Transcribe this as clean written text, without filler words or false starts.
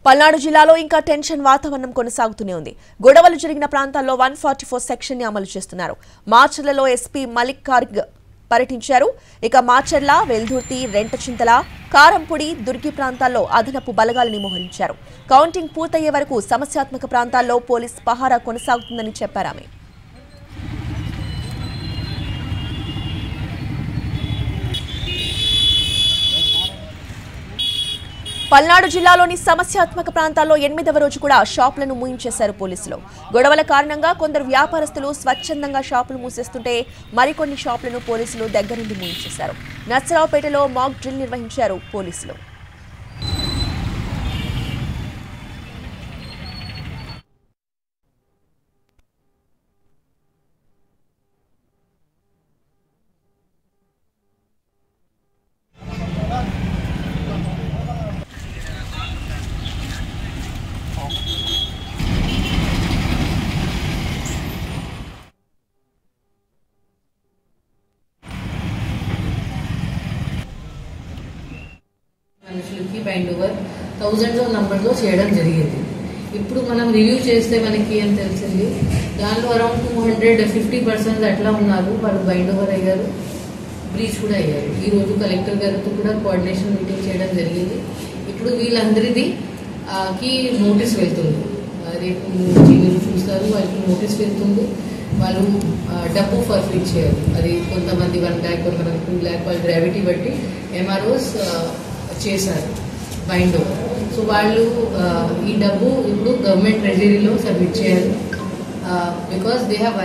పల్నాడు జిల్లాలో ఇంకా టెన్షన్ వాతావరణం కొనసాగుతూనే ఉంది. గొడవలు జరిగిన ప్రాంతాల్లో 144 సెక్షన్ ని అమలు చేస్తున్నారు. మాచర్లలో ఎస్పీ మలిక్ కార్గ్ పర్యటించారు. ఇక మాచర్ల, వెల్దుర్తి, రెంటచింతల, కారంపూడి, దుర్గి ప్రాంతాల్లో అదనపు బలగాలను మోహరించారు. కౌంటింగ్ పూర్తయ్యే వరకు సమస్యాత్మక ప్రాంతాల్లో పోలీస్ పహారా కొనసాగుతుందని చెప్పారామె. పల్నాడు జిల్లాలోని సమస్యాత్మక ప్రాంతాల్లో 8వ రోజు కూడా షాపులను మూయించేశారు పోలీసులు. గొడవల కారణంగా కొందరు వ్యాపారస్తులు స్వచ్ఛందంగా షాపులు మూసేస్తుంటే మరికొన్ని షాపులను పోలీసులు దగ్గరుండి మూయించేశారు. నర్సరావుపేటలో మాక్ డ్రిల్ నిర్వహించారు పోలీసులు. మనుషులకి బైండ్ ఓవర్ థౌజండ్స్ ఆఫ్ నంబర్లో చేయడం జరిగింది. ఇప్పుడు మనం రివ్యూ చేస్తే మనకి ఏం తెలిసింది, దానిలో అరౌండ్ 250% అట్లా ఉన్నారు, వాళ్ళు బైండ్ ఓవర్ అయ్యారు, బ్రీచ్ కూడా అయ్యారు. ఈరోజు కలెక్టర్ గారితో కూడా కోఆర్డినేషన్ మీటింగ్ చేయడం జరిగింది. ఇప్పుడు వీళ్ళందరిది కి నోటీస్ వెళ్తుంది. రేపు మీరు చూస్తారు, వాళ్ళకి నోటీస్ వెళ్తుంది. వాళ్ళు డబ్బు ఫర్ఫిట్ చేయాలి. అది కొంతమంది 1 lakh, కొంతమంది 2 lakh, వాళ్ళ గ్రావిటీ బట్టి MROs చేశారు బైండ్ ఓవర్. సో వాళ్ళు ఈ డబ్బు ఇప్పుడు గవర్నమెంట్ ట్రెజరీలో సబ్మిట్ చేయాలి, బికాస్ దే హ్యావ్